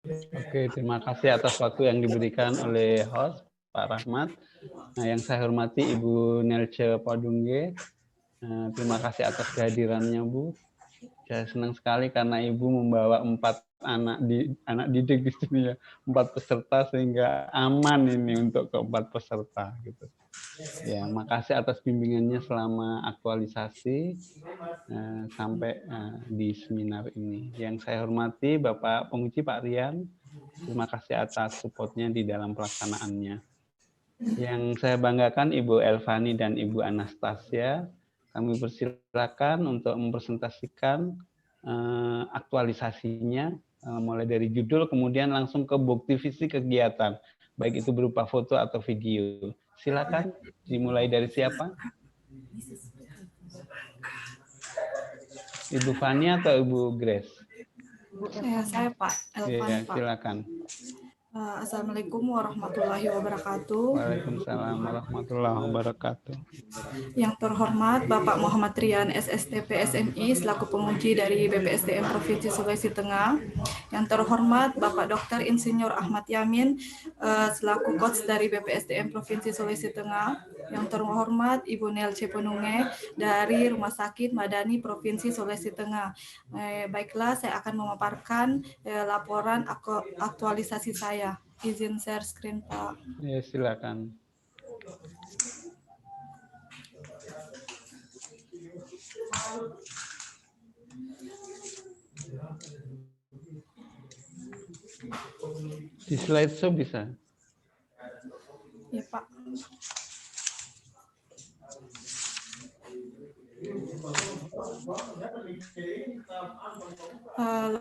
Oke, terima kasih atas waktu yang diberikan oleh host Pak Rahmat. Nah, yang saya hormati Ibu Nelce Padungge. Terima kasih atas kehadirannya, Bu. Saya senang sekali karena Ibu membawa 4 anak didik di sini ya, 4 peserta sehingga aman ini untuk keempat peserta gitu. Ya, makasih atas bimbingannya selama aktualisasi sampai di seminar ini. Yang saya hormati Bapak Penguji Pak Rian, terima kasih atas supportnya di dalam pelaksanaannya. Yang saya banggakan Ibu Elvani dan Ibu Anastasia, kami persilakan untuk mempresentasikan aktualisasinya, mulai dari judul kemudian langsung ke bukti visi kegiatan, baik itu berupa foto atau video. Silakan dimulai dari siapa? Ibu Fani atau Ibu Grace? Saya Pak Ya, Elvan, Pak. silakan. Assalamualaikum warahmatullahi wabarakatuh. Waalaikumsalam warahmatullahi wabarakatuh. Yang terhormat Bapak Muhammad Rian SSTP SMI selaku penguji dari BPSDM Provinsi Sulawesi Tengah. Yang terhormat Bapak Dr. Insinyur Ahmad Yamin selaku coach dari BPSDM Provinsi Sulawesi Tengah. Yang terhormat Ibu Nelce Penunge dari Rumah Sakit Madani Provinsi Sulawesi Tengah. Baiklah, saya akan memaparkan laporan aktualisasi saya. Izin share screen, Pak. Ya, silakan. Di slideshow bisa? Ya, Pak.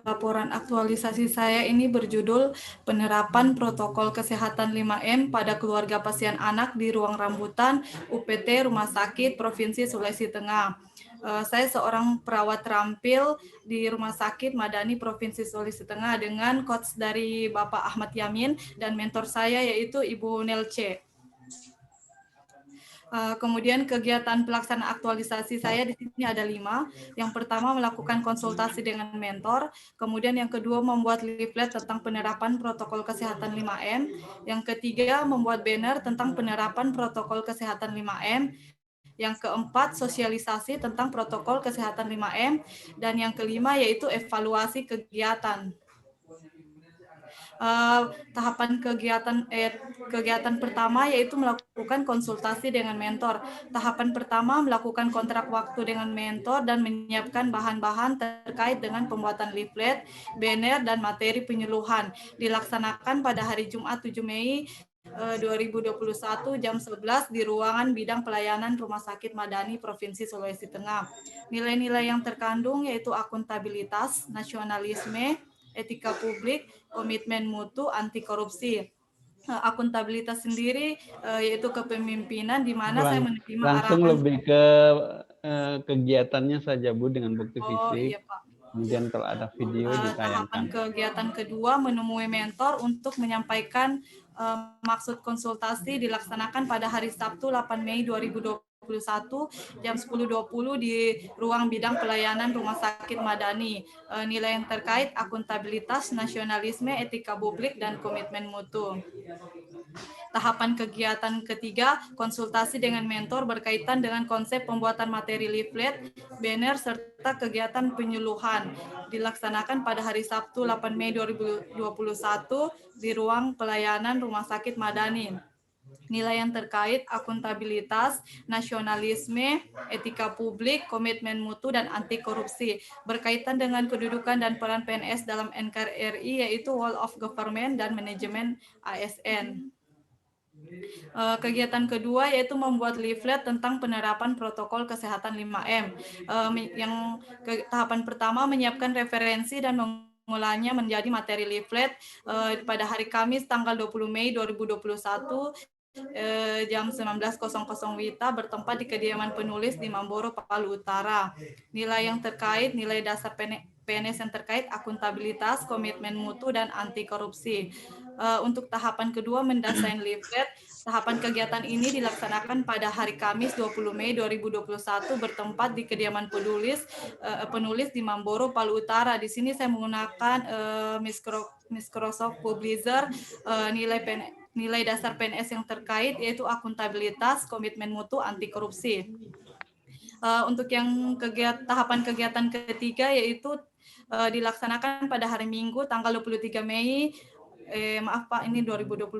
Laporan aktualisasi saya ini berjudul Penerapan Protokol Kesehatan 5M pada Keluarga Pasien Anak di Ruang Rambutan UPT Rumah Sakit Provinsi Sulawesi Tengah. Saya seorang perawat terampil di Rumah Sakit Madani Provinsi Sulawesi Tengah dengan coach dari Bapak Ahmad Yamin dan mentor saya yaitu Ibu Nelce. Kemudian kegiatan pelaksana aktualisasi saya di sini ada 5. Yang pertama melakukan konsultasi dengan mentor, kemudian yang kedua membuat leaflet tentang penerapan protokol kesehatan 5M, yang ketiga membuat banner tentang penerapan protokol kesehatan 5M, yang keempat sosialisasi tentang protokol kesehatan 5M, dan yang kelima yaitu evaluasi kegiatan. Tahapan kegiatan pertama yaitu melakukan konsultasi dengan mentor. Tahapan pertama melakukan kontrak waktu dengan mentor dan menyiapkan bahan-bahan terkait dengan pembuatan leaflet, banner, dan materi penyuluhan. Dilaksanakan pada hari Jumat 7 Mei 2021 jam 11 di ruangan bidang pelayanan Rumah Sakit Madani Provinsi Sulawesi Tengah. Nilai-nilai yang terkandung yaitu akuntabilitas, nasionalisme, etika publik, komitmen mutu, anti korupsi. Akuntabilitas sendiri yaitu kepemimpinan di mana saya menerima langsung arahan. lebih ke kegiatannya saja Bu dengan bukti fisik. Iya, Pak. Kemudian kalau ada video Tahapan ditayangkan. kegiatan kedua menemui mentor untuk menyampaikan maksud konsultasi dilaksanakan pada hari Sabtu 8 Mei 2021 jam 10.20 di ruang bidang pelayanan Rumah Sakit Madani. Nilai yang terkait akuntabilitas, nasionalisme, etika publik, dan komitmen mutu. Tahapan kegiatan ketiga, konsultasi dengan mentor berkaitan dengan konsep pembuatan materi leaflet, banner, serta kegiatan penyuluhan. Dilaksanakan pada hari Sabtu 8 Mei 2021 di ruang pelayanan Rumah Sakit Madani. Nilai yang terkait akuntabilitas, nasionalisme, etika publik, komitmen mutu, dan anti korupsi. Berkaitan dengan kedudukan dan peran PNS dalam NKRI yaitu Wall of Government dan Manajemen ASN. Kegiatan kedua yaitu membuat leaflet tentang penerapan protokol kesehatan 5M. Tahapan pertama menyiapkan referensi dan mengolahnya menjadi materi leaflet pada hari Kamis tanggal 20 Mei 2021 jam 19.00 WITA bertempat di kediaman penulis di Mamboro, Palu Utara. Nilai yang terkait, nilai dasar PNS yang terkait akuntabilitas, komitmen mutu, dan anti korupsi. Untuk tahapan kedua, mendesain leaflet. Tahapan kegiatan ini dilaksanakan pada hari Kamis 20 Mei 2021 bertempat di kediaman penulis di Mamboro, Palu Utara. Di sini saya menggunakan Microsoft Publisher, nilai dasar PNS yang terkait yaitu akuntabilitas, komitmen mutu, anti korupsi. Untuk yang tahapan kegiatan ketiga yaitu dilaksanakan pada hari Minggu tanggal 23 Mei maaf Pak, ini 2021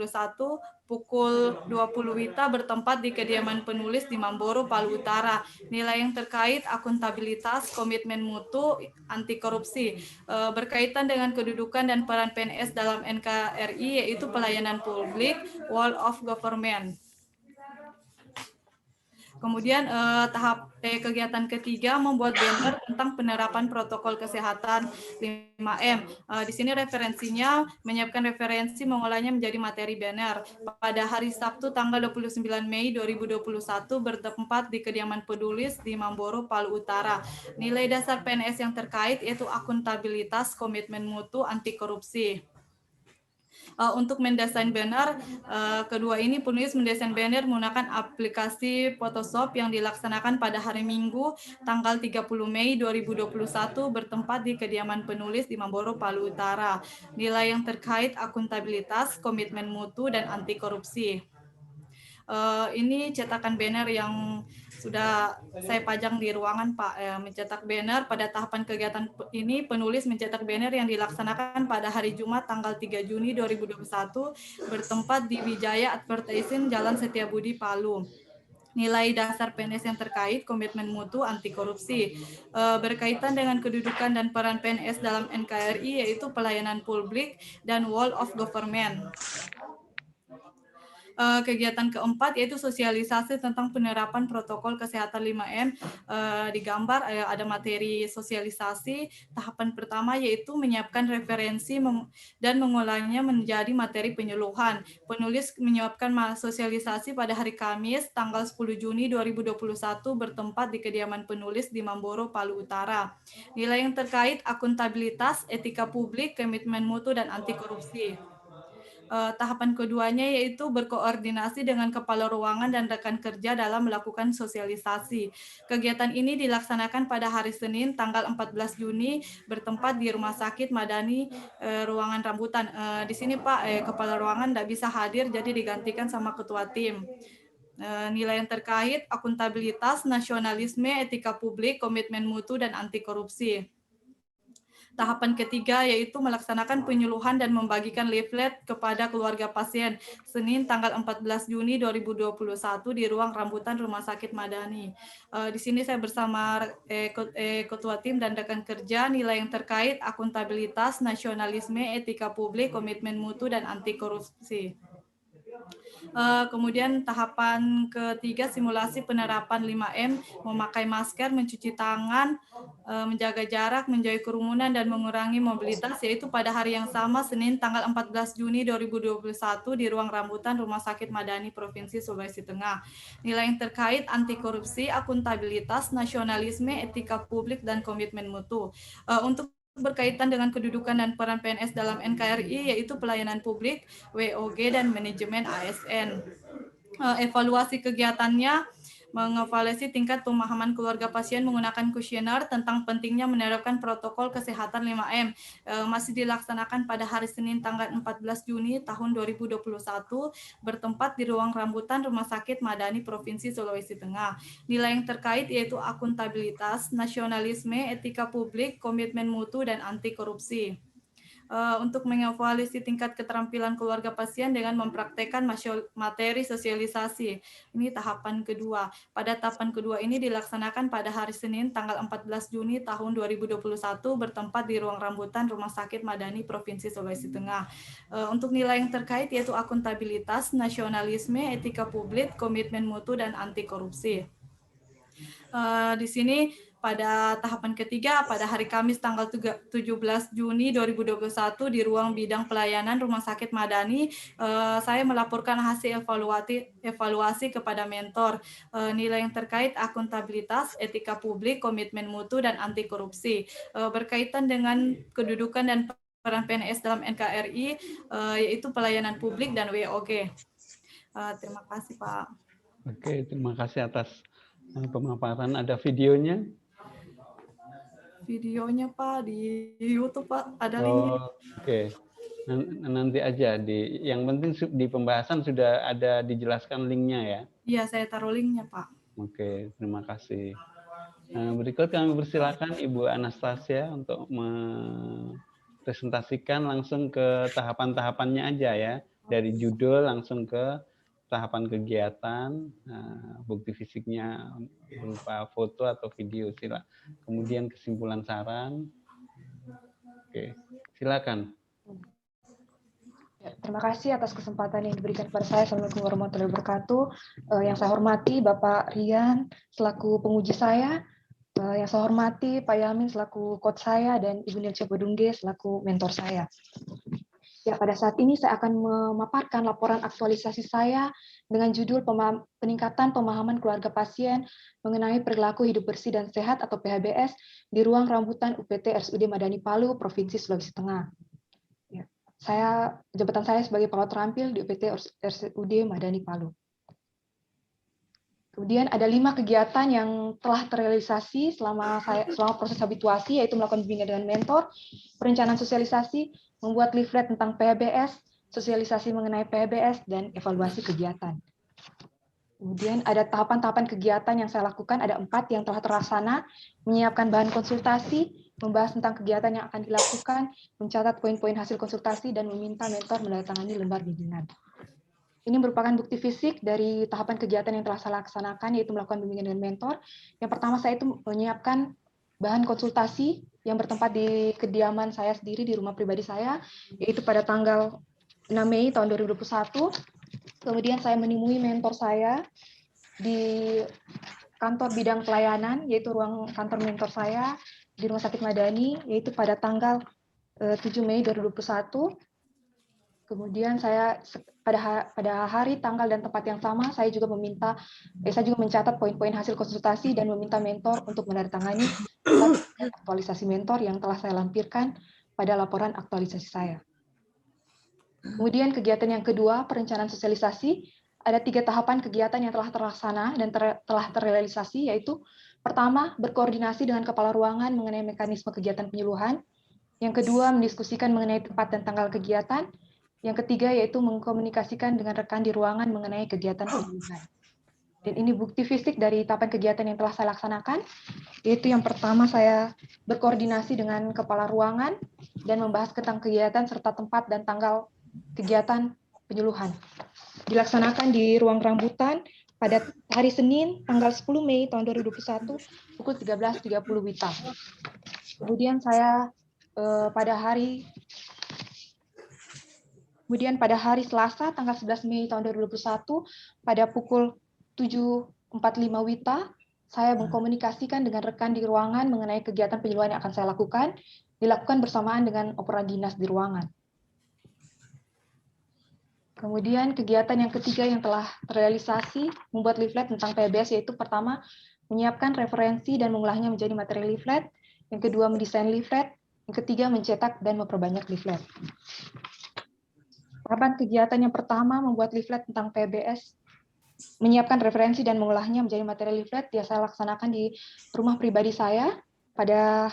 pukul 20 WITA bertempat di kediaman penulis di Mamboro, Palu Utara. Nilai yang terkait akuntabilitas, komitmen mutu, anti korupsi, berkaitan dengan kedudukan dan peran PNS dalam NKRI yaitu pelayanan publik, wall of government. Kemudian kegiatan ketiga membuat banner tentang penerapan protokol kesehatan 5M. Di sini referensinya menyiapkan referensi mengolahnya menjadi materi banner. Pada hari Sabtu tanggal 29 Mei 2021 bertempat di kediaman penulis di Mamboro, Palu Utara. Nilai dasar PNS yang terkait yaitu akuntabilitas, komitmen mutu, anti korupsi. Untuk mendesain banner, kedua ini penulis mendesain banner menggunakan aplikasi Photoshop yang dilaksanakan pada hari Minggu tanggal 30 Mei 2021 bertempat di kediaman penulis di Mamboro, Palu Utara. Nilai yang terkait akuntabilitas, komitmen mutu, dan anti korupsi. Ini cetakan banner yang sudah saya pajang di ruangan Pak. Mencetak banner pada tahapan kegiatan ini penulis mencetak banner yang dilaksanakan pada hari Jumat tanggal 3 Juni 2021 bertempat di Wijaya Advertising Jalan Setiabudi, Palu. Nilai dasar PNS yang terkait komitmen mutu, anti korupsi, berkaitan dengan kedudukan dan peran PNS dalam NKRI yaitu pelayanan publik dan wall of government. Kegiatan keempat yaitu sosialisasi tentang penerapan protokol kesehatan 5M. Di gambar ada materi sosialisasi. Tahapan pertama yaitu menyiapkan referensi dan mengolahnya menjadi materi penyuluhan. Penulis menyiapkan sosialisasi pada hari Kamis tanggal 10 Juni 2021 bertempat di kediaman penulis di Mamboro, Palu Utara. Nilai yang terkait akuntabilitas, etika publik, komitmen mutu, dan anti korupsi. Tahapan keduanya yaitu berkoordinasi dengan kepala ruangan dan rekan kerja dalam melakukan sosialisasi. Kegiatan ini dilaksanakan pada hari Senin tanggal 14 Juni bertempat di Rumah Sakit Madani Ruangan Rambutan. Di sini Pak, kepala ruangan tidak bisa hadir jadi digantikan sama ketua tim. Nilai yang terkait akuntabilitas, nasionalisme, etika publik, komitmen mutu, dan anti korupsi. Tahapan ketiga yaitu melaksanakan penyuluhan dan membagikan leaflet kepada keluarga pasien Senin tanggal 14 Juni 2021 di ruang rambutan Rumah Sakit Madani. Di sini saya bersama ketua tim dan rekan kerja. Nilai yang terkait akuntabilitas, nasionalisme, etika publik, komitmen mutu, dan anti korupsi. Kemudian tahapan ketiga simulasi penerapan 5M, memakai masker, mencuci tangan, menjaga jarak, menjauhi kerumunan, dan mengurangi mobilitas, yaitu pada hari yang sama Senin tanggal 14 Juni 2021 di ruang rambutan Rumah Sakit Madani Provinsi Sulawesi Tengah. Nilai yang terkait anti korupsi, akuntabilitas, nasionalisme, etika publik, dan komitmen mutu. Untuk berkaitan dengan kedudukan dan peran PNS dalam NKRI yaitu pelayanan publik, WOG, dan manajemen ASN. Evaluasi kegiatannya mengevaluasi tingkat pemahaman keluarga pasien menggunakan kuesioner tentang pentingnya menerapkan protokol kesehatan 5M. Masih dilaksanakan pada hari Senin tanggal 14 Juni tahun 2021 bertempat di ruang rambutan Rumah Sakit Madani Provinsi Sulawesi Tengah. Nilai yang terkait yaitu akuntabilitas, nasionalisme, etika publik, komitmen mutu, dan anti korupsi. Untuk mengevaluasi tingkat keterampilan keluarga pasien dengan mempraktekkan materi sosialisasi. Ini tahapan kedua. Pada tahapan kedua ini dilaksanakan pada hari Senin tanggal 14 Juni tahun 2021 bertempat di ruang rambutan Rumah Sakit Madani Provinsi Sulawesi Tengah. Untuk nilai yang terkait yaitu akuntabilitas, nasionalisme, etika publik, komitmen mutu, dan anti korupsi. Di sini pada tahapan ketiga, pada hari Kamis tanggal 17 Juni 2021 di ruang bidang pelayanan Rumah Sakit Madani, saya melaporkan hasil evaluasi kepada mentor. Nilai yang terkait akuntabilitas, etika publik, komitmen mutu, dan anti korupsi. Berkaitan dengan kedudukan dan peran PNS dalam NKRI, yaitu pelayanan publik dan WOG. Terima kasih, Pak. Oke, terima kasih atas pemaparan. Ada videonya? Videonya, Pak, di YouTube, Pak. Ada linknya. Oke. Nanti aja yang penting di pembahasan sudah ada dijelaskan linknya ya. Iya, saya taruh linknya, Pak. Oke, terima kasih. Berikut kami persilakan Ibu Anastasia untuk mempresentasikan langsung ke tahapan-tahapannya aja ya. Dari judul langsung ke tahapan kegiatan, bukti fisiknya berupa foto atau video, kemudian kesimpulan saran. Oke, silakan. Ya, terima kasih atas kesempatan yang diberikan kepada saya. Assalamualaikum warahmatullahi wabarakatuh. Yang saya hormati Bapak Rian selaku penguji saya, yang saya hormati Pak Yamin selaku coach saya, dan Ibu Nilce Bodungge selaku mentor saya. Ya, pada saat ini saya akan memaparkan laporan aktualisasi saya dengan judul peningkatan pemahaman keluarga pasien mengenai perilaku hidup bersih dan sehat atau PHBS di ruang rambutan UPT RSUD Madani Palu, Provinsi Sulawesi Tengah. Jabatan saya sebagai perawat terampil di UPT RSUD Madani Palu. Kemudian ada 5 kegiatan yang telah terrealisasi selama proses habituasi, yaitu melakukan bimbingan dengan mentor, perencanaan sosialisasi, membuat leaflet tentang PHBS, sosialisasi mengenai PHBS, dan evaluasi kegiatan. Kemudian ada tahapan-tahapan kegiatan yang saya lakukan, ada 4 yang telah terlaksana, menyiapkan bahan konsultasi, membahas tentang kegiatan yang akan dilakukan, mencatat poin-poin hasil konsultasi, dan meminta mentor menandatangani lembar bimbingan. Ini merupakan bukti fisik dari tahapan kegiatan yang telah saya laksanakan, yaitu melakukan bimbingan dengan mentor. Yang pertama, saya itu menyiapkan bahan konsultasi yang bertempat di kediaman saya sendiri, di rumah pribadi saya, yaitu pada tanggal 6 Mei tahun 2021. Kemudian saya menemui mentor saya di kantor bidang pelayanan, yaitu ruang kantor mentor saya di Rumah Sakit Madani, yaitu pada tanggal 7 Mei 2021. Kemudian saya pada hari, tanggal, dan tempat yang sama, saya juga mencatat poin-poin hasil konsultasi dan meminta mentor untuk menandatangani aktualisasi mentor yang telah saya lampirkan pada laporan aktualisasi saya. Kemudian kegiatan yang kedua, perencanaan sosialisasi. Ada 3 tahapan kegiatan yang telah terlaksana dan telah terrealisasi, yaitu pertama, berkoordinasi dengan kepala ruangan mengenai mekanisme kegiatan penyuluhan. Yang kedua, mendiskusikan mengenai tempat dan tanggal kegiatan. Yang ketiga, yaitu mengkomunikasikan dengan rekan di ruangan mengenai kegiatan penyuluhan. Dan ini bukti fisik dari tahapan kegiatan yang telah saya laksanakan, yaitu yang pertama, saya berkoordinasi dengan kepala ruangan dan membahas tentang kegiatan serta tempat dan tanggal kegiatan penyuluhan. Dilaksanakan di ruang rambutan pada hari Senin tanggal 10 Mei tahun 2021 pukul 13.30 WITA. Kemudian pada hari Selasa tanggal 11 Mei tahun 2021 pada pukul 7.45 WITA, saya mengkomunikasikan dengan rekan di ruangan mengenai kegiatan penyuluhan yang akan saya lakukan, dilakukan bersamaan dengan operan dinas di ruangan. Kemudian kegiatan yang ketiga yang telah terrealisasi, membuat leaflet tentang PHBS, yaitu pertama, menyiapkan referensi dan mengolahnya menjadi materi leaflet. Yang kedua, mendesain leaflet. Yang ketiga, mencetak dan memperbanyak leaflet. Tahapan kegiatan yang pertama, membuat leaflet tentang PHBS, menyiapkan referensi dan mengolahnya menjadi materi leaflet, yang saya laksanakan di rumah pribadi saya pada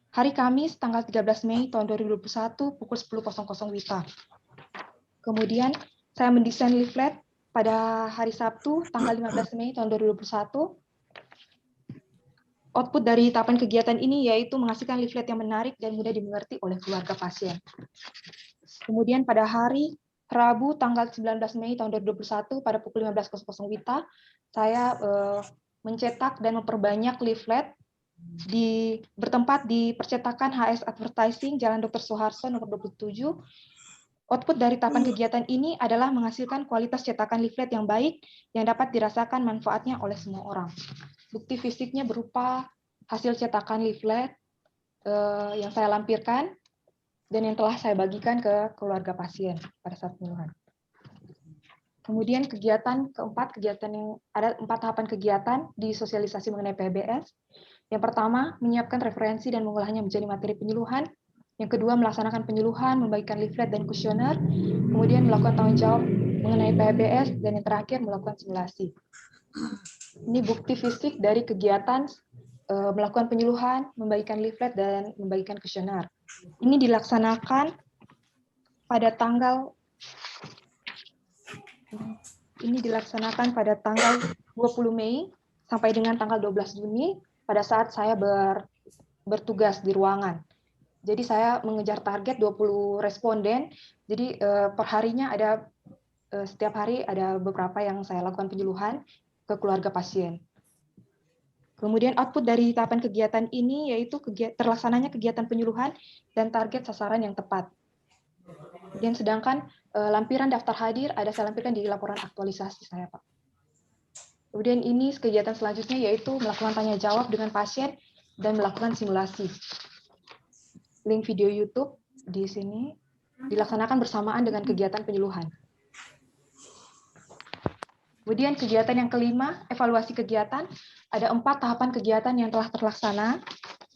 hari Kamis, tanggal 13 Mei tahun 2021, pukul 10.00 WITA. Kemudian saya mendesain leaflet pada hari Sabtu, tanggal 15 Mei tahun 2021. Output dari tahapan kegiatan ini yaitu menghasilkan leaflet yang menarik dan mudah dimengerti oleh keluarga pasien. Kemudian pada hari Rabu, tanggal 19 Mei tahun 2021, pada pukul 15.00 WITA, saya mencetak dan memperbanyak leaflet bertempat di percetakan HS Advertising, Jalan Dr. Soeharto, nomor 27. Output dari tahapan kegiatan ini adalah menghasilkan kualitas cetakan leaflet yang baik yang dapat dirasakan manfaatnya oleh semua orang. Bukti fisiknya berupa hasil cetakan leaflet yang saya lampirkan dan yang telah saya bagikan ke keluarga pasien pada saat penyuluhan. Kemudian kegiatan keempat, ada 4 tahapan kegiatan di sosialisasi mengenai PHBS. Yang pertama, menyiapkan referensi dan mengolahnya menjadi materi penyuluhan. Yang kedua, melaksanakan penyuluhan, membagikan leaflet dan kuesioner, kemudian melakukan tanggung jawab mengenai PBS, dan yang terakhir melakukan simulasi. Ini bukti fisik dari kegiatan melakukan penyuluhan, membagikan leaflet, dan membagikan kuesioner. Ini dilaksanakan pada tanggal 20 Mei sampai dengan tanggal 12 Juni pada saat saya bertugas di ruangan. Jadi saya mengejar target 20 responden. Jadi perharinya ada setiap hari ada beberapa yang saya lakukan penyuluhan ke keluarga pasien. Kemudian output dari tahapan kegiatan ini yaitu terlaksananya kegiatan penyuluhan dan target sasaran yang tepat. Dan sedangkan lampiran daftar hadir ada saya lampirkan di laporan aktualisasi saya, Pak. Kemudian ini kegiatan selanjutnya yaitu melakukan tanya jawab dengan pasien dan melakukan simulasi. Link video YouTube di sini dilaksanakan bersamaan dengan kegiatan penyuluhan. Kemudian kegiatan yang kelima, evaluasi kegiatan. Ada 4 tahapan kegiatan yang telah terlaksana,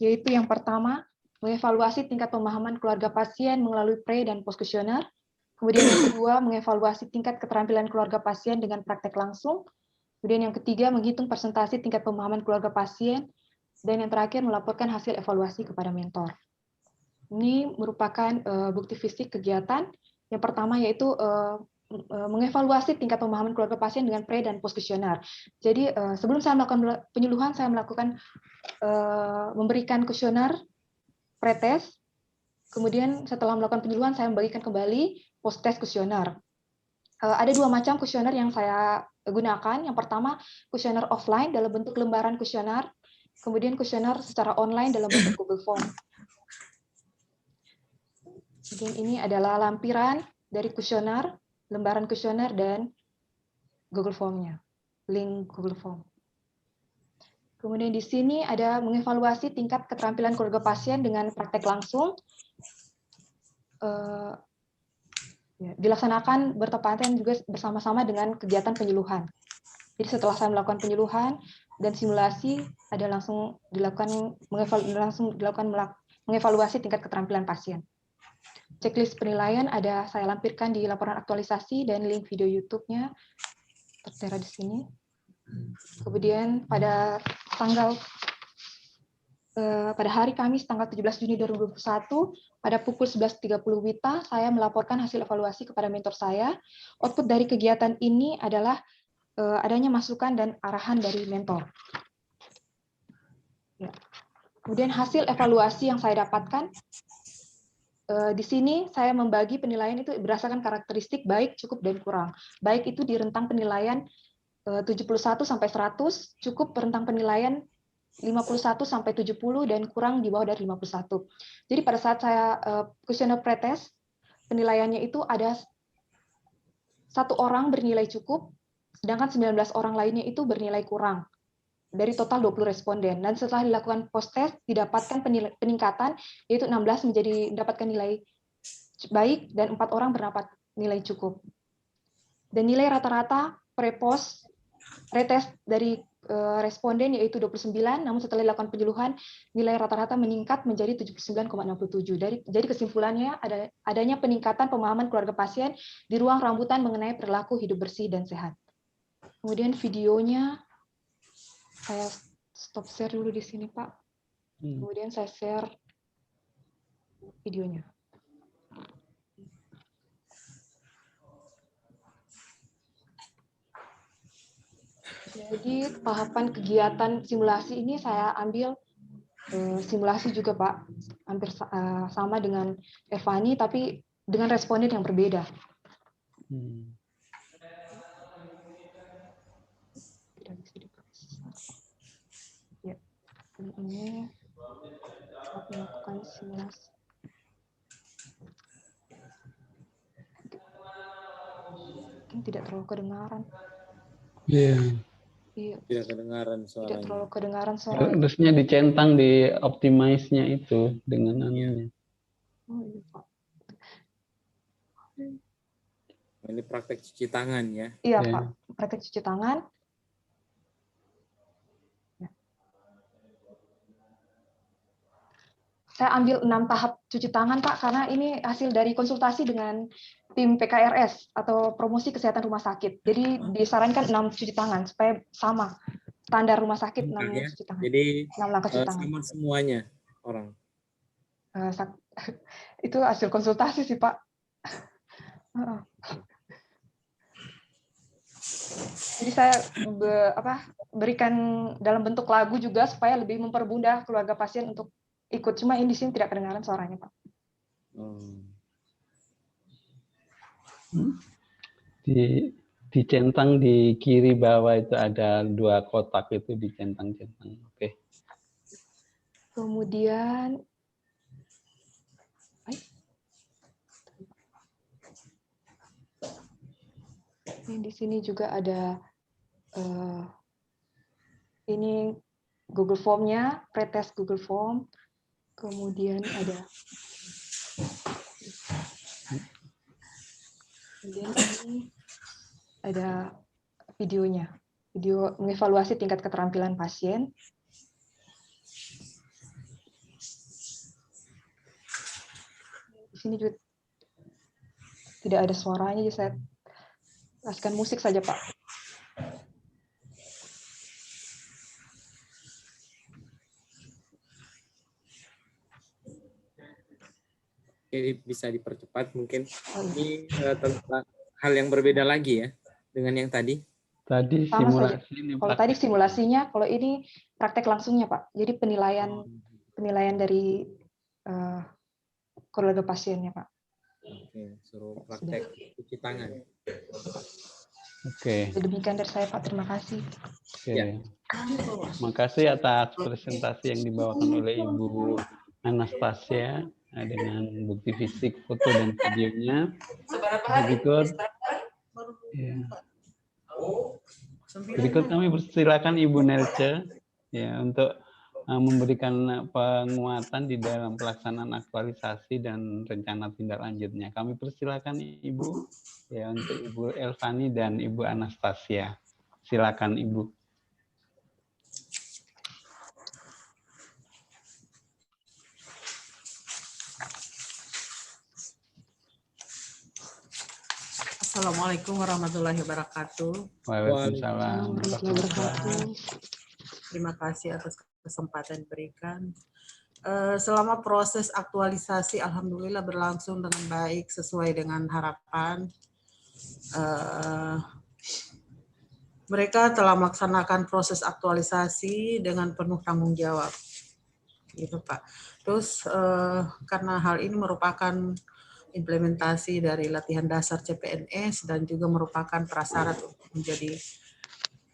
yaitu yang pertama, mengevaluasi tingkat pemahaman keluarga pasien melalui pre- dan post-kuesioner. Kemudian yang kedua, mengevaluasi tingkat keterampilan keluarga pasien dengan praktek langsung. Kemudian yang ketiga, menghitung persentase tingkat pemahaman keluarga pasien. Dan yang terakhir, melaporkan hasil evaluasi kepada mentor. Ini merupakan bukti fisik kegiatan. Yang pertama yaitu mengevaluasi tingkat pemahaman keluarga pasien dengan pre dan post kuesioner. Jadi sebelum saya melakukan penyuluhan, saya melakukan memberikan kuesioner pretest. Kemudian setelah melakukan penyuluhan, saya membagikan kembali post test kuesioner. Ada 2 macam kuesioner yang saya gunakan. Yang pertama kuesioner offline dalam bentuk lembaran kuesioner. Kemudian kuesioner secara online dalam bentuk Google Form. Kemudian ini adalah lampiran dari kuesioner, lembaran kuesioner, dan Google Form-nya, link Google Form. Kemudian di sini ada mengevaluasi tingkat keterampilan keluarga pasien dengan praktek langsung. Dilaksanakan bertepatan juga bersama-sama dengan kegiatan penyuluhan. Jadi setelah saya melakukan penyuluhan dan simulasi, ada langsung dilakukan mengevaluasi tingkat keterampilan pasien. Checklist penilaian ada saya lampirkan di laporan aktualisasi dan link video YouTube-nya tertera di sini. Kemudian pada hari Kamis tanggal 17 Juni 2021 pada pukul 11.30 WITA saya melaporkan hasil evaluasi kepada mentor saya. Output dari kegiatan ini adalah adanya masukan dan arahan dari mentor. Ya. Kemudian hasil evaluasi yang saya dapatkan di sini saya membagi penilaian itu berdasarkan karakteristik baik, cukup, dan kurang. Baik itu di rentang penilaian 71 sampai 100, cukup rentang penilaian 51 sampai 70, dan kurang di bawah dari 51. Jadi pada saat saya kuesioner pretest, penilaiannya itu ada 1 orang bernilai cukup, sedangkan 19 orang lainnya itu bernilai kurang dari total 20 responden. Dan setelah dilakukan post-test, didapatkan peningkatan, yaitu 16 mendapatkan nilai baik, dan 4 orang mendapat nilai cukup. Dan nilai rata-rata pre-post retest dari responden yaitu 29, namun setelah dilakukan penyuluhan, nilai rata-rata meningkat menjadi 79,67. Jadi kesimpulannya, adanya peningkatan pemahaman keluarga pasien di ruang rambutan mengenai perilaku hidup bersih dan sehat. Kemudian videonya, saya stop share dulu di sini, Pak. Kemudian saya share videonya. Jadi tahapan kegiatan simulasi ini saya ambil simulasi juga, Pak. Hampir sama dengan Evani, tapi dengan responden yang berbeda. Ya, ini saat melakukan simulasi. Mungkin tidak terlalu kedengaran. Iya. Tidak kedengaran suaranya. Tidak terlalu kedengaran suaranya. Harusnya dicentang di optimize-nya itu dengan anunya. Oh, iya, Pak. Ini praktek cuci tangan ya. Iya, Pak. Praktek cuci tangan. Ya. saya ambil 6 tahap cuci tangan, Pak, karena ini hasil dari konsultasi dengan tim PKRS atau promosi kesehatan rumah sakit. Jadi disarankan 6 cuci tangan supaya sama standar rumah sakit 6 Ya. cuci tangan. Jadi 6 langkah cuci tangan. sama semuanya orang. Itu hasil konsultasi sih, Pak. Jadi saya berikan dalam bentuk lagu juga supaya lebih mempermudah keluarga pasien untuk ikut. Cuma ini di sini tidak kedengaran suaranya, Pak. Dicentang di kiri bawah itu ada 2 kotak, itu dicentang-centang. Oke. Kemudian di sini juga ada ini Google Form-nya, pretest Google Form. Kemudian ada ini ada videonya, video mengevaluasi tingkat keterampilan pasien. Di sini juga tidak ada suaranya, jadi saya kasihkan musik saja, Pak. Oke, bisa dipercepat mungkin. Ini tentang hal yang berbeda lagi ya dengan yang tadi. Tadi Sama simulasi. saja. Kalau tadi simulasinya, kalau ini praktek langsungnya, Pak. Jadi penilaian dari keluarga pasiennya, Pak. Oke, suruh praktek cuci tangan. Oke. Demikian dari saya, Pak. Terima kasih. Oke. Terima kasih atas presentasi yang dibawakan oleh Ibu Anastasia dengan bukti fisik, foto, dan videonya. Berikut kami persilakan Ibu Nelce ya untuk memberikan penguatan di dalam pelaksanaan aktualisasi dan rencana tindak lanjutnya. Kami persilakan Ibu ya untuk Ibu Elvani dan Ibu Anastasia. Silakan Ibu. Assalamualaikum warahmatullahi wabarakatuh. Waalaikumsalam warahmatullahi wabarakatuh. Terima kasih atas kesempatan diberikan. Selama proses aktualisasi, alhamdulillah berlangsung dengan baik sesuai dengan harapan. Mereka telah melaksanakan proses aktualisasi dengan penuh tanggung jawab, gitu Pak. Terus karena hal ini merupakan implementasi dari latihan dasar CPNS dan juga merupakan prasyarat untuk menjadi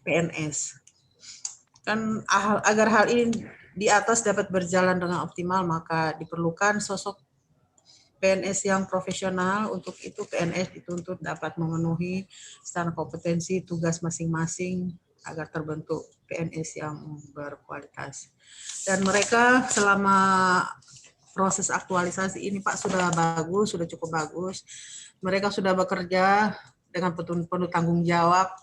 PNS. Kan agar hal ini di atas dapat berjalan dengan optimal, maka diperlukan sosok PNS yang profesional. Untuk itu PNS dituntut dapat memenuhi standar kompetensi tugas masing-masing agar terbentuk PNS yang berkualitas. Dan mereka selama proses aktualisasi ini Pak sudah bagus, sudah cukup bagus. Mereka sudah bekerja dengan penuh tanggung jawab,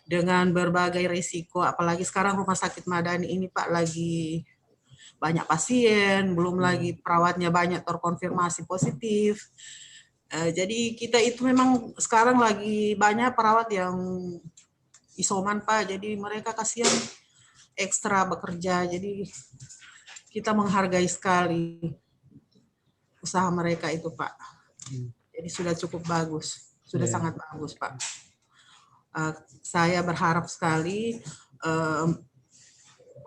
dengan berbagai risiko, apalagi sekarang Rumah Sakit Madani ini Pak lagi banyak pasien, belum lagi perawatnya banyak terkonfirmasi positif. Jadi kita itu memang sekarang lagi banyak perawat yang isoman Pak, jadi mereka kasihan ekstra bekerja, jadi kita menghargai sekali usaha mereka itu Pak. Jadi sudah cukup bagus, sudah sangat bagus Pak. Saya berharap sekali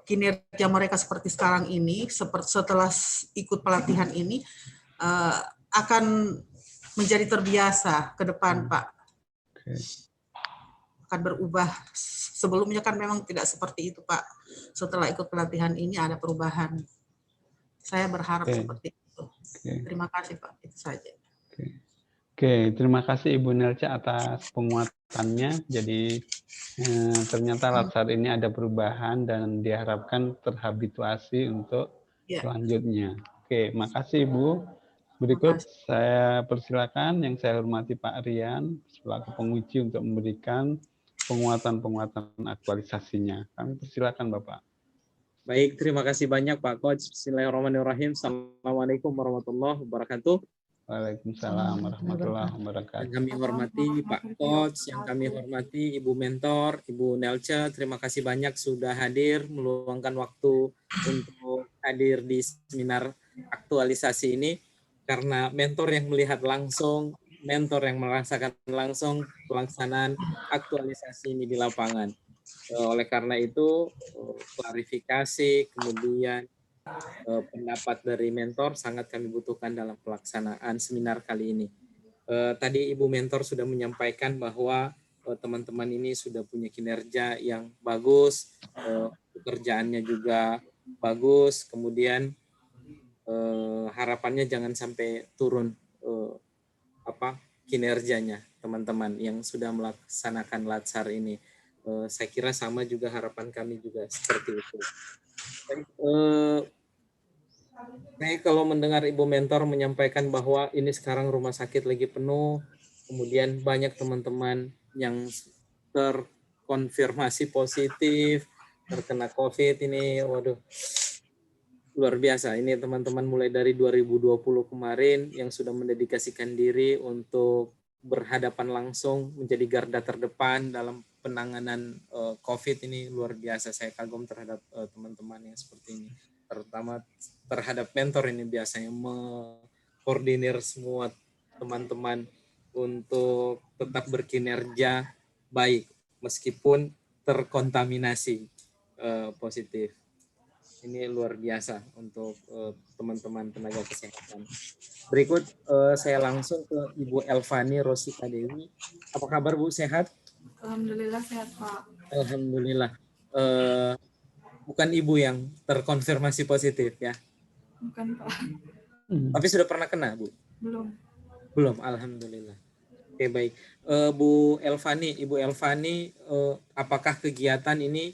kinerja mereka seperti sekarang ini, setelah ikut pelatihan ini, akan menjadi terbiasa ke depan Pak. Akan berubah. Sebelumnya kan memang tidak seperti itu Pak. Setelah ikut pelatihan ini ada perubahan. Saya berharap seperti itu. Terima kasih Pak, itu saja. Oke, terima kasih Ibu Nelce atas penguatannya. Jadi ternyata saat ini ada perubahan dan diharapkan terhabituasi untuk selanjutnya. Oke, makasih Ibu. Berikut saya persilakan yang saya hormati Pak Rian selaku penguji untuk memberikan penguatan aktualisasinya. Kami persilakan Bapak. Baik, terima kasih banyak Pak Coach. Bismillahirrahmanirrahim. Assalamualaikum warahmatullahi wabarakatuh. Waalaikumsalam warahmatullahi Yang wabarakatuh. kami hormati Pak Coach, yang kami hormati Ibu Mentor, Ibu Nelce, terima kasih banyak sudah hadir, meluangkan waktu untuk hadir di seminar aktualisasi ini, karena mentor yang melihat langsung, mentor yang merasakan langsung pelaksanaan aktualisasi ini di lapangan. Oleh karena itu, klarifikasi, kemudian pendapat dari mentor sangat kami butuhkan dalam pelaksanaan seminar kali ini. Tadi Ibu Mentor sudah menyampaikan bahwa teman-teman ini sudah punya kinerja yang bagus, pekerjaannya juga bagus, kemudian harapannya jangan sampai turun kinerjanya teman-teman yang sudah melaksanakan Latsar ini. Saya kira sama juga harapan kami juga seperti itu. Saya kalau mendengar Ibu Mentor menyampaikan bahwa ini sekarang rumah sakit lagi penuh, kemudian banyak teman-teman yang terkonfirmasi positif, terkena COVID ini, waduh, luar biasa. Ini teman-teman mulai dari 2020 kemarin yang sudah mendedikasikan diri untuk berhadapan langsung menjadi garda terdepan dalam penanganan COVID ini, luar biasa. Saya kagum terhadap teman-teman yang seperti ini, terutama terhadap mentor ini biasanya mengkoordinir semua teman-teman untuk tetap berkinerja baik meskipun terkontaminasi positif. Ini luar biasa untuk teman-teman tenaga kesehatan. Berikut saya langsung ke Ibu Elvani Rosita Dewi. Apa kabar Bu, sehat? Alhamdulillah sehat Pak. Alhamdulillah. Bukan Ibu yang terkonfirmasi positif ya? Bukan Pak. Tapi sudah pernah kena Bu? Belum. Belum, alhamdulillah. Oke, baik. Bu Elvani, Ibu Elvani, apakah kegiatan ini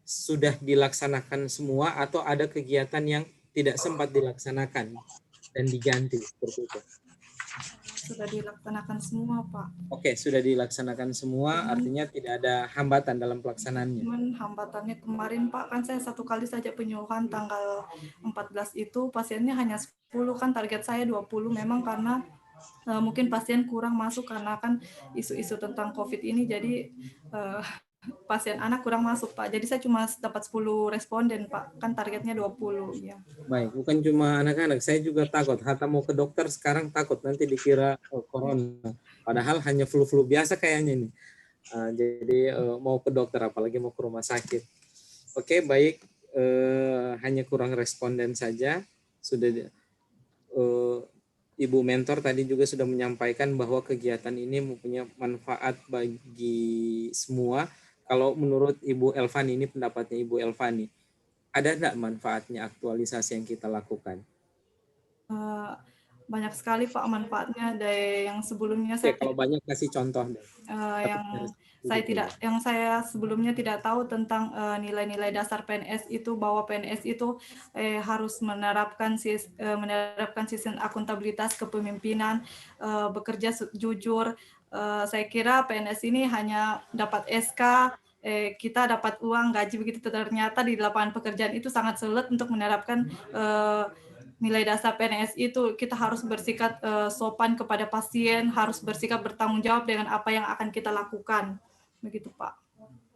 sudah dilaksanakan semua atau ada kegiatan yang tidak sempat dilaksanakan dan diganti seperti itu? Sudah dilaksanakan semua Pak. Oke, sudah dilaksanakan semua, artinya tidak ada hambatan dalam pelaksanaannya. Cuman hambatannya kemarin Pak, kan saya 1 kali saja penyuluhan tanggal 14 itu, pasiennya hanya 10, kan target saya 20, memang karena mungkin pasien kurang masuk karena kan isu-isu tentang COVID ini, jadi pasien anak kurang masuk Pak. Jadi saya cuma dapat 10 responden Pak, kan targetnya 20 ya. Baik, bukan cuma anak-anak, saya juga takut. Hatta mau ke dokter sekarang takut nanti dikira corona. Padahal hanya flu-flu biasa kayaknya nih. Jadi mau ke dokter apalagi mau ke rumah sakit. Oke, baik. Hanya kurang responden saja. Sudah Ibu Mentor tadi juga sudah menyampaikan bahwa kegiatan ini mempunyai manfaat bagi semua. Kalau menurut Ibu Elvani, ini pendapatnya Ibu Elvani, ada enggak manfaatnya aktualisasi yang kita lakukan? Banyak sekali Pak manfaatnya. Dari yang sebelumnya Oke, kalau banyak kasih contoh deh. Yang saya sebelumnya tidak tahu tentang nilai-nilai dasar PNS itu, bahwa PNS itu harus menerapkan sistem akuntabilitas kepemimpinan, bekerja jujur. Saya kira PNS ini hanya dapat SK, kita dapat uang gaji begitu, ternyata di lapangan pekerjaan itu sangat sulit untuk menerapkan nilai dasar PNS itu. Kita harus bersikap sopan kepada pasien, harus bersikap bertanggung jawab dengan apa yang akan kita lakukan. Begitu Pak.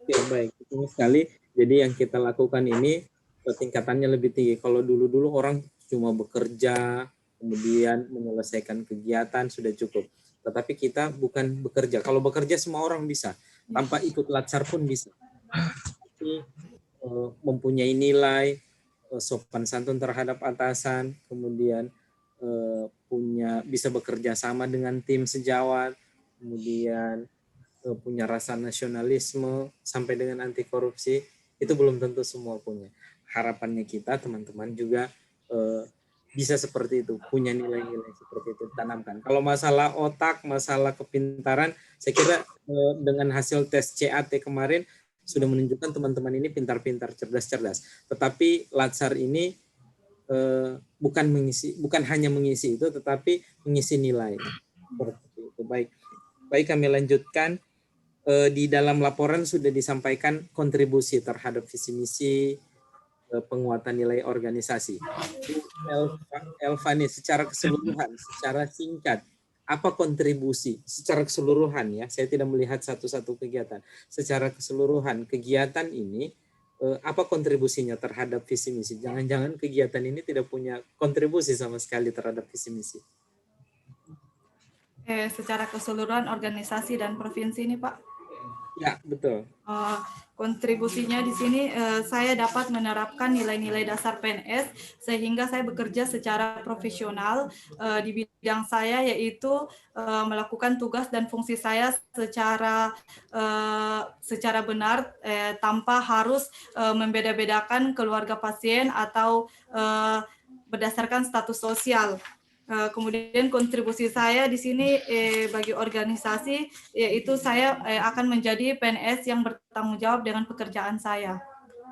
Ya, baik, betul sekali. Jadi yang kita lakukan ini tingkatannya lebih tinggi. Kalau dulu-dulu orang cuma bekerja, kemudian menyelesaikan kegiatan sudah cukup. Tetapi kita bukan bekerja. Kalau bekerja semua orang bisa, tanpa ikut Latsar pun bisa. Tapi mempunyai nilai, sopan santun terhadap atasan, kemudian bisa bekerja sama dengan tim sejawat, kemudian punya rasa nasionalisme sampai dengan anti korupsi, itu belum tentu semua punya. Harapannya kita teman-teman juga bisa seperti itu, punya nilai-nilai seperti itu ditanamkan. Kalau masalah otak, masalah kepintaran, saya kira dengan hasil tes CAT kemarin sudah menunjukkan teman-teman ini pintar-pintar, cerdas-cerdas. Tetapi Latsar ini bukan hanya mengisi itu, tetapi mengisi nilai. Seperti itu. Baik, kami lanjutkan. Di dalam laporan sudah disampaikan kontribusi terhadap visi misi penguatan nilai organisasi. Elvani, secara keseluruhan, secara singkat, apa kontribusi secara keseluruhan ya? Saya tidak melihat satu-satu kegiatan. Secara keseluruhan kegiatan ini apa kontribusinya terhadap visi misi? Jangan-jangan kegiatan ini tidak punya kontribusi sama sekali terhadap visi misi. Secara keseluruhan organisasi dan provinsi ini, Pak. Ya, betul. Kontribusinya di sini saya dapat menerapkan nilai-nilai dasar PNS sehingga saya bekerja secara profesional di bidang saya, yaitu melakukan tugas dan fungsi saya secara benar tanpa harus membeda-bedakan keluarga pasien atau berdasarkan status sosial. Kemudian kontribusi saya di sini bagi organisasi, yaitu saya akan menjadi PNS yang bertanggung jawab dengan pekerjaan saya.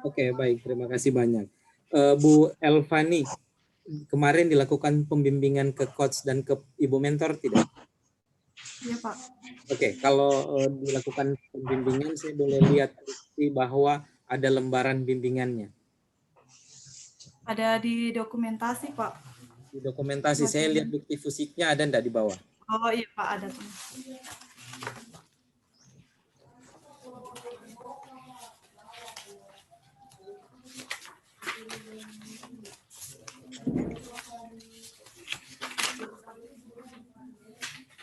Oke, baik. Terima kasih banyak. Bu Elvani, kemarin dilakukan pembimbingan ke coach dan ke ibu mentor tidak? Iya, Pak. Oke, kalau dilakukan pembimbingan, saya boleh lihat bahwa ada lembaran bimbingannya. Ada di dokumentasi, Pak. Di dokumentasi, saya lihat bukti fisiknya ada enggak di bawah? Oh iya, Pak, ada tuh.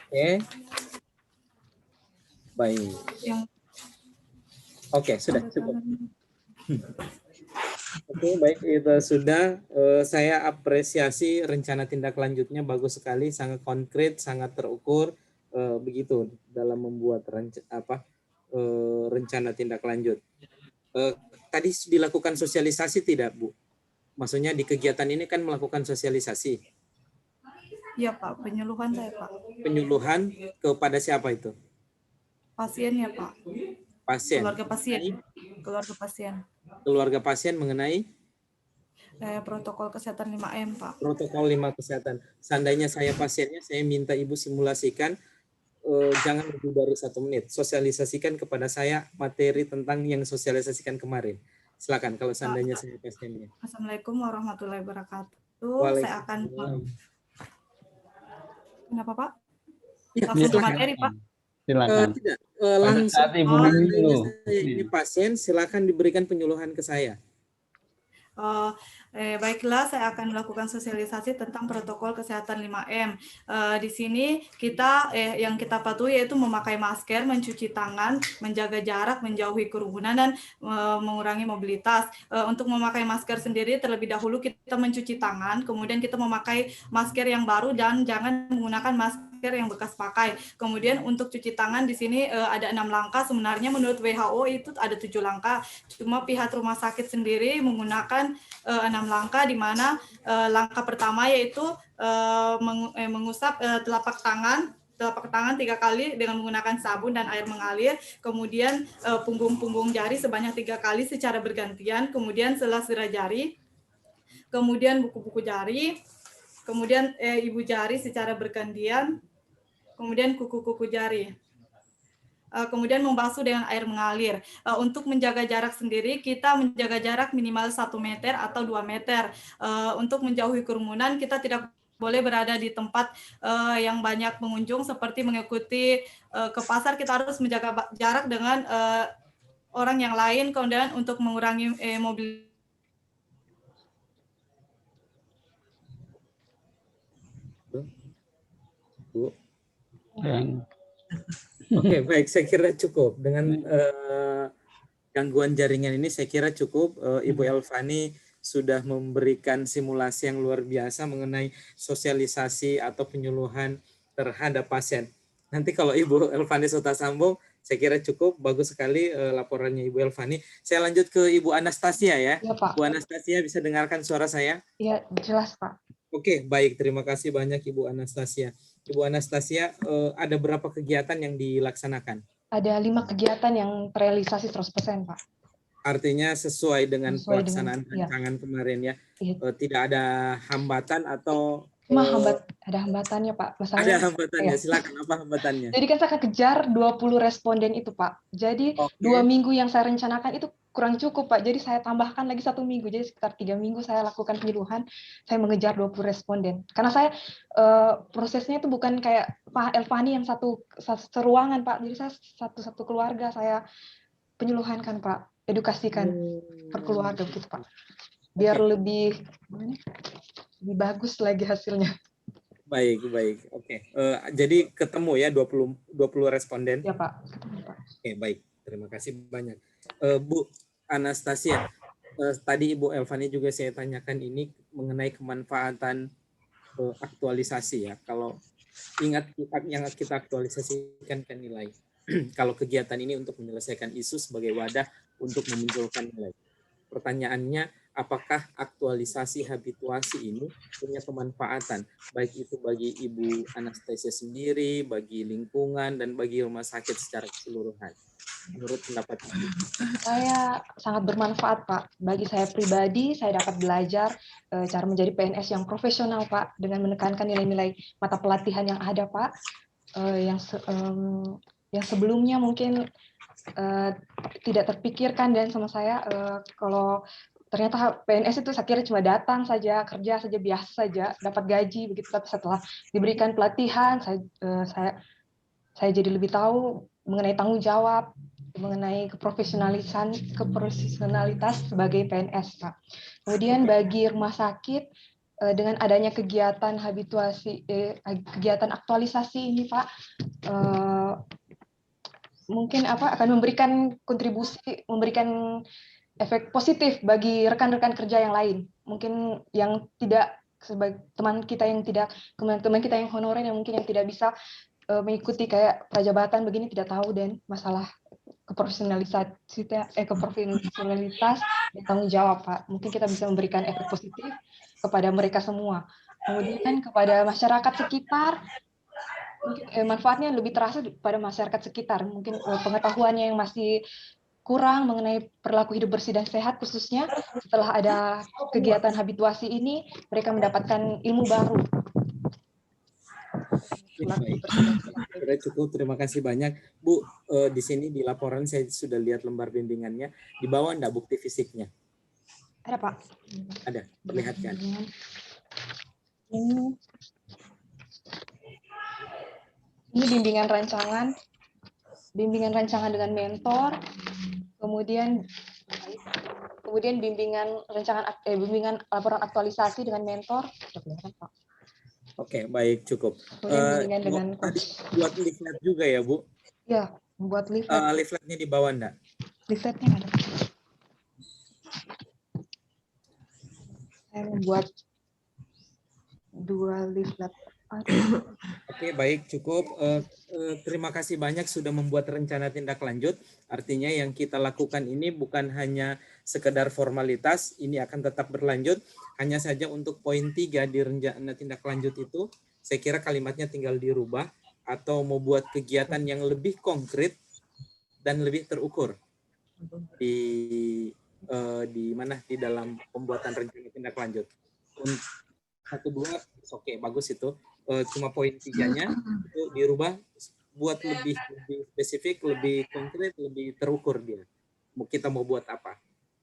Oke. Baik. Oke, sudah cukup. Oke, baik, itu sudah. Saya apresiasi rencana tindak lanjutnya bagus sekali, sangat konkret, sangat terukur, begitu dalam membuat rencana tindak lanjut. Tadi dilakukan sosialisasi tidak, Bu? Maksudnya di kegiatan ini kan melakukan sosialisasi. Iya, Pak, penyuluhan saya, Pak. Penyuluhan kepada siapa itu? Pasien ya, Pak. Pasien. Keluarga pasien. Keluarga pasien. Keluarga pasien mengenai protokol kesehatan 5M, Pak. Protokol 5 kesehatan. Seandainya saya pasiennya, saya minta Ibu simulasikan, jangan lebih dari 1 menit. Sosialisasikan kepada saya materi tentang yang sosialisasikan kemarin. Silakan kalau seandainya saya pasiennya. Assalamualaikum warahmatullahi wabarakatuh. Saya akan... Kenapa, Pak? Ya, langsung ke materi, Pak. Silakan. Tidak, langsung. Dulu. Ini pasien, silakan diberikan penyuluhan ke saya. Baiklah, saya akan melakukan sosialisasi tentang protokol kesehatan 5M. Di sini kita yang kita patuhi yaitu memakai masker, mencuci tangan, menjaga jarak, menjauhi kerumunan, dan mengurangi mobilitas. Untuk memakai masker sendiri, terlebih dahulu kita mencuci tangan, kemudian kita memakai masker yang baru dan jangan menggunakan masker yang bekas pakai. Kemudian untuk cuci tangan di sini ada 6 langkah. Sebenarnya menurut WHO itu ada 7 langkah. Cuma pihak rumah sakit sendiri menggunakan 6 langkah, di mana langkah pertama yaitu mengusap telapak tangan 3 kali dengan menggunakan sabun dan air mengalir, kemudian punggung-punggung jari sebanyak 3 kali secara bergantian, kemudian sela-sela jari, kemudian buku-buku jari, kemudian ibu jari secara bergantian, kemudian kuku-kuku jari. Kemudian membasuh dengan air mengalir. Untuk menjaga jarak sendiri, kita menjaga jarak minimal 1 meter atau 2 meter. Untuk menjauhi kerumunan, kita tidak boleh berada di tempat yang banyak pengunjung, seperti mengikuti ke pasar, kita harus menjaga jarak dengan orang yang lain, kemudian untuk mengurangi mobilitas. Oke, baik. Saya kira cukup. Dengan gangguan jaringan ini, saya kira cukup. Ibu Elvani sudah memberikan simulasi yang luar biasa mengenai sosialisasi atau penyuluhan terhadap pasien. Nanti kalau Ibu Elvani sudah sambung, saya kira cukup. Bagus sekali laporannya Ibu Elvani. Saya lanjut ke Ibu Anastasia ya. Ya, Pak. Bu Anastasia, bisa dengarkan suara saya? Iya, jelas, Pak. Oke, baik. Terima kasih banyak Ibu Anastasia. Ibu Anastasia, ada berapa kegiatan yang dilaksanakan? Ada 5 kegiatan yang terrealisasi 100%, Pak. Artinya sesuai dengan pelaksanaan ya. rancangan kemarin ya. Iya. Tidak ada hambatan atau... Cuma ada hambatannya, Pak. Masalahnya, ada hambatannya, ya. Silakan. Apa hambatannya? Jadi kan saya akan kejar 20 responden itu, Pak. Jadi 2 minggu yang saya rencanakan itu kurang cukup Pak. Jadi saya tambahkan lagi 1 minggu. Jadi sekitar 3 minggu saya lakukan penyuluhan. Saya mengejar 20 responden. Karena saya prosesnya itu bukan kayak Pak Elvani yang satu ruangan Pak. Jadi saya satu keluarga saya penyuluhan kan Pak. Edukasikan per keluarga begitu Pak. Biar lebih bagus lagi hasilnya. Baik. Oke. Jadi ketemu ya 20 responden. Ya Pak, ketemu Pak. Oke, baik. Terima kasih banyak. Bu Anastasia, tadi Ibu Elvani juga saya tanyakan ini mengenai kemanfaatan aktualisasi ya. Kalau ingat yang kita aktualisasikan kan nilai. Kalau kegiatan ini untuk menyelesaikan isu sebagai wadah untuk memunculkan nilai. Pertanyaannya, apakah aktualisasi habituasi ini punya kemanfaatan, baik itu bagi Ibu Anastasia sendiri, bagi lingkungan, dan bagi rumah sakit secara keseluruhan? Menurut pendapat Ibu? Saya sangat bermanfaat, Pak. Bagi saya pribadi, saya dapat belajar cara menjadi PNS yang profesional, Pak, dengan menekankan nilai-nilai mata pelatihan yang ada, Pak, yang sebelumnya mungkin tidak terpikirkan dan sama saya kalau ternyata PNS itu saya kira cuma datang saja, kerja saja, biasa saja, dapat gaji begitu. Tapi setelah diberikan pelatihan, saya jadi lebih tahu mengenai tanggung jawab, mengenai keprofesionalitas sebagai PNS, Pak. Kemudian bagi rumah sakit dengan adanya kegiatan kegiatan aktualisasi ini, Pak, mungkin akan memberikan kontribusi, memberikan efek positif bagi rekan-rekan kerja yang lain. Mungkin yang tidak sebagai teman kita yang tidak, teman-teman kita yang honorer yang mungkin yang tidak bisa mengikuti kayak prajabatan begini, tidak tahu dan masalah keprofesionalitas dan tanggung jawab, Pak. Mungkin kita bisa memberikan efek positif kepada mereka semua. Kemudian kepada masyarakat sekitar, mungkin manfaatnya lebih terasa pada masyarakat sekitar. Mungkin pengetahuannya yang masih kurang mengenai perilaku hidup bersih dan sehat, khususnya setelah ada kegiatan habituasi ini, mereka mendapatkan ilmu baru. Baik. Cukup, terima kasih banyak. Bu, di sini di laporan saya sudah lihat lembar bimbingannya. Di bawah enggak bukti fisiknya? Ada, Pak. Ada, perlihatkan. Ini bimbingan rancangan dengan mentor, kemudian bimbingan laporan aktualisasi dengan mentor. Oke, baik, cukup. Kemudian bimbingan dengan buat leaflet juga ya, Bu? Ya, membuat leaflet. Leafletnya di bawah enggak? Leafletnya ada. Saya membuat 2 leaflet. Oke, baik, cukup. Terima kasih banyak sudah membuat rencana tindak lanjut. Artinya yang kita lakukan ini bukan hanya sekedar formalitas, ini akan tetap berlanjut. Hanya saja untuk poin 3 di rencana tindak lanjut itu, saya kira kalimatnya tinggal dirubah atau mau buat kegiatan yang lebih konkret dan lebih terukur di dalam pembuatan rencana tindak lanjut. 1, 2, oke, bagus itu. Cuma poin 3-nya itu dirubah buat lebih spesifik, lebih konkret, lebih terukur dia. Kita mau buat apa?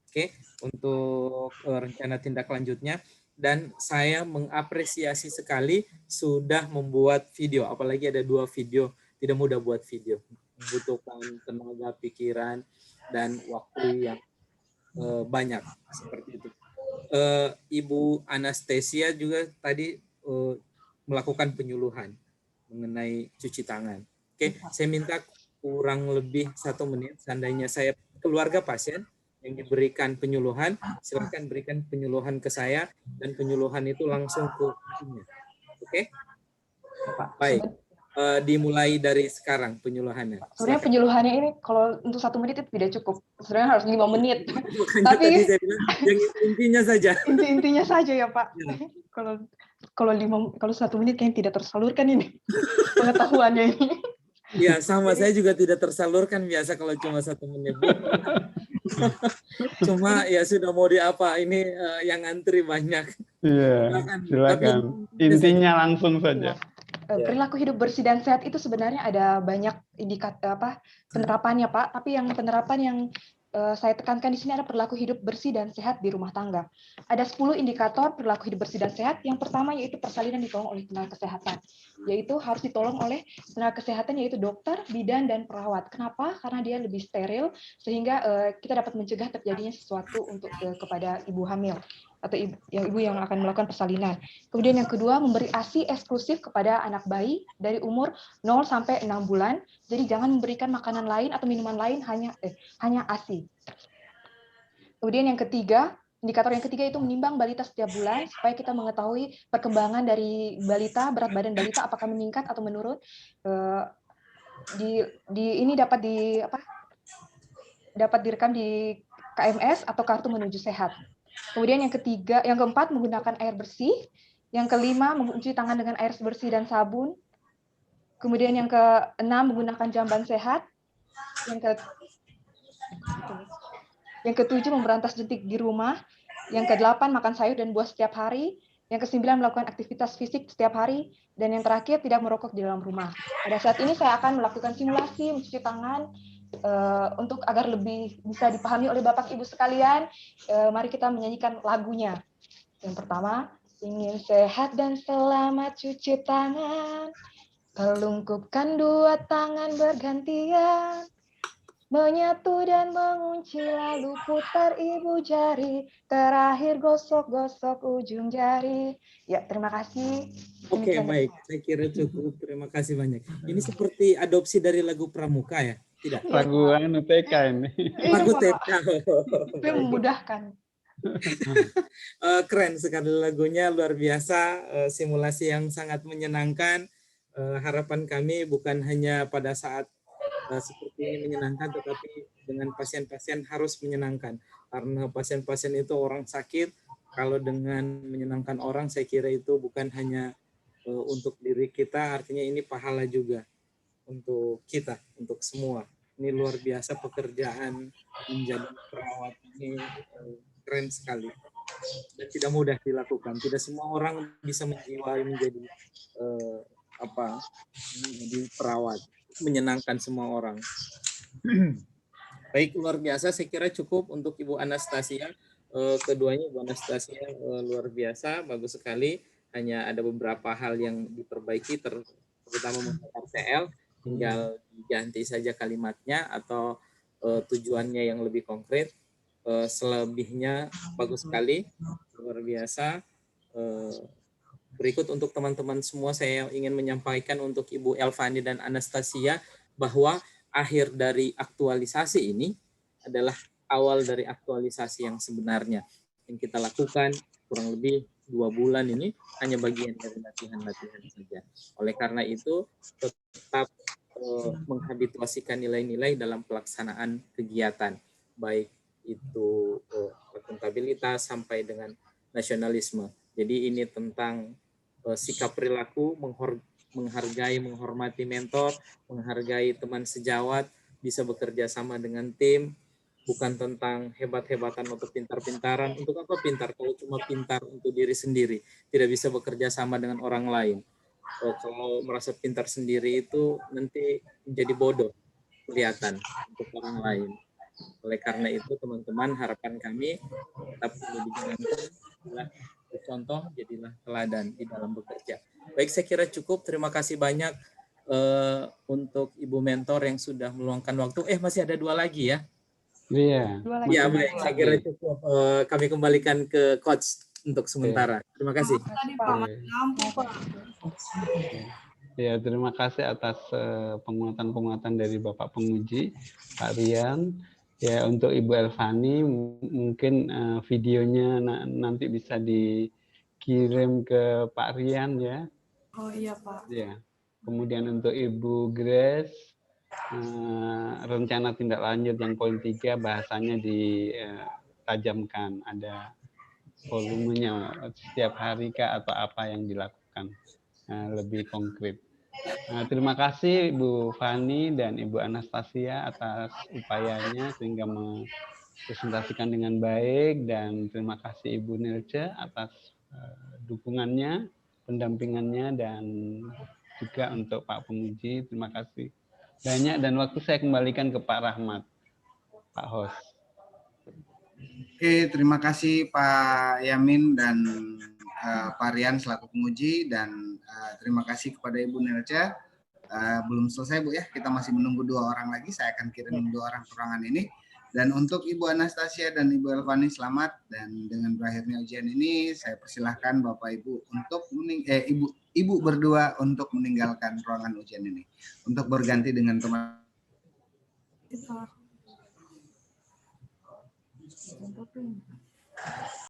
Oke, untuk rencana tindak lanjutnya. Dan saya mengapresiasi sekali sudah membuat video, apalagi ada 2 video. Tidak mudah buat video, membutuhkan tenaga, pikiran, dan waktu yang banyak seperti itu. Ibu Anastasia juga tadi melakukan penyuluhan mengenai cuci tangan. Oke, saya minta kurang lebih 1 menit. Seandainya saya keluarga pasien yang diberikan penyuluhan, silakan berikan penyuluhan ke saya dan penyuluhan itu langsung ke timnya. Oke? Baik. Dimulai dari sekarang penyuluhannya. Sebenarnya penyuluhannya ini kalau untuk 1 menit itu tidak cukup. Sebenarnya harus 5 menit. Tapi tadi saya bilang yang intinya saja. Intinya saja ya, Pak. Ya. Kalau 1 menit kayaknya tidak tersalurkan ini pengetahuannya ini. Ya, sama. Saya juga tidak tersalurkan biasa kalau cuma 1 menit. Cuma ya sudah mau diapa, ini yang antri banyak. Iya, silakan. Intinya langsung saja. Perilaku hidup bersih dan sehat itu sebenarnya ada banyak penerapannya, Pak. Tapi yang penerapan yang saya tekankan di sini ada perilaku hidup bersih dan sehat di rumah tangga. Ada 10 indikator perilaku hidup bersih dan sehat. Yang pertama yaitu persalinan ditolong oleh tenaga kesehatan, yaitu harus ditolong oleh tenaga kesehatan yaitu dokter, bidan, dan perawat. Kenapa? Karena dia lebih steril sehingga kita dapat mencegah terjadinya sesuatu untuk kepada ibu hamil atau ibu yang akan melakukan persalinan. Kemudian yang kedua, memberi ASI eksklusif kepada anak bayi dari umur 0 sampai 6 bulan. Jadi jangan memberikan makanan lain atau minuman lain, hanya ASI. Kemudian yang ketiga, indikator yang ketiga itu menimbang balita setiap bulan supaya kita mengetahui perkembangan dari balita, berat badan balita apakah meningkat atau menurun. Ini dapat direkam di KMS atau kartu menuju sehat. Kemudian yang keempat menggunakan air bersih. Yang kelima mencuci tangan dengan air bersih dan sabun. Kemudian yang keenam menggunakan jamban sehat. Yang ketujuh memberantas jentik di rumah. Yang kedelapan makan sayur dan buah setiap hari. Yang kesembilan melakukan aktivitas fisik setiap hari. Dan yang terakhir tidak merokok di dalam rumah. Pada saat ini saya akan melakukan simulasi mencuci tangan untuk agar lebih bisa dipahami oleh Bapak Ibu sekalian. Mari kita menyanyikan lagunya. Yang pertama, ingin sehat dan selamat cuci tangan. Pelungkupkan dua tangan bergantian. Menyatu dan mengunci lalu putar ibu jari. Terakhir gosok-gosok ujung jari. Ya, terima kasih. Oke, baik. Saya kira cukup. Terima kasih banyak. Ini seperti adopsi dari lagu Pramuka ya? Tidak? Lagu TK ini. Lagu TK. Itu memudahkan. Keren sekali lagunya, luar biasa. Simulasi yang sangat menyenangkan. Harapan kami bukan hanya pada saat seperti ini menyenangkan, tetapi dengan pasien-pasien harus menyenangkan. Karena pasien-pasien itu orang sakit. Kalau dengan menyenangkan orang, saya kira itu bukan hanya untuk diri kita, artinya ini pahala juga untuk kita, untuk semua. Ini luar biasa pekerjaan menjadi perawat ini, keren sekali dan tidak mudah dilakukan. Tidak semua orang bisa menjiwai menjadi menjadi perawat, menyenangkan semua orang. Baik, luar biasa. Saya kira cukup untuk Ibu Anastasia. Keduanya Ibu Anastasia luar biasa, bagus sekali. Hanya ada beberapa hal yang diperbaiki, terutama mengenai RTL. Tinggal diganti saja kalimatnya atau tujuannya yang lebih konkret. Selebihnya bagus sekali, luar biasa. Berikut untuk teman-teman semua, saya ingin menyampaikan untuk Ibu Elvani dan Anastasia bahwa akhir dari aktualisasi ini adalah awal dari aktualisasi yang sebenarnya. Yang kita lakukan kurang lebih 2 bulan ini hanya bagian dari latihan-latihan saja. Oleh karena itu, tetap menghabituasikan nilai-nilai dalam pelaksanaan kegiatan, baik itu akuntabilitas sampai dengan nasionalisme. Jadi ini tentang sikap perilaku, menghargai, menghormati mentor, menghargai teman sejawat, bisa bekerja sama dengan tim, bukan tentang hebat-hebatan atau pintar-pintaran. Untuk apa pintar? Kalau cuma pintar untuk diri sendiri, tidak bisa bekerja sama dengan orang lain. Kalau merasa pintar sendiri itu nanti menjadi bodoh kelihatan untuk orang lain. Oleh karena itu teman-teman, harapan kami tetap dijalankan, adalah contoh, jadilah teladan di dalam bekerja. Baik, saya kira cukup. Terima kasih banyak untuk Ibu Mentor yang sudah meluangkan waktu. Masih ada 2 lagi ya? Iya. Ya, baik. Saya kira cukup. Kami kembalikan ke Coach untuk sementara. Terima kasih. Ya, terima kasih atas penguatan-penguatan dari Bapak Penguji, Pak Rian. Ya, untuk Ibu Elvani, mungkin videonya nanti bisa dikirim ke Pak Rian ya. Oh iya Pak. Ya. Kemudian untuk Ibu Grace, rencana tindak lanjut yang poin 3 bahasanya ditajamkan, ada volumenya setiap hari kah atau apa yang dilakukan, lebih konkret. Terima kasih Ibu Fani dan Ibu Anastasia atas upayanya sehingga mempresentasikan dengan baik, dan terima kasih Ibu Nilce atas dukungannya, pendampingannya, dan juga untuk Pak Penguji. Terima kasih banyak, dan waktu saya kembalikan ke Pak Rahmat, Pak Host. Oke, terima kasih Pak Yamin dan Pak Rian selaku penguji, dan terima kasih kepada Ibu Nelca. Belum selesai Bu ya, kita masih menunggu 2 orang lagi. Saya akan kirim 2 orang ke ruangan ini. Dan untuk Ibu Anastasia dan Ibu Elvani selamat, dan dengan berakhirnya ujian ini saya persilahkan Bapak Ibu untuk Ibu berdua untuk meninggalkan ruangan ujian ini untuk berganti dengan teman.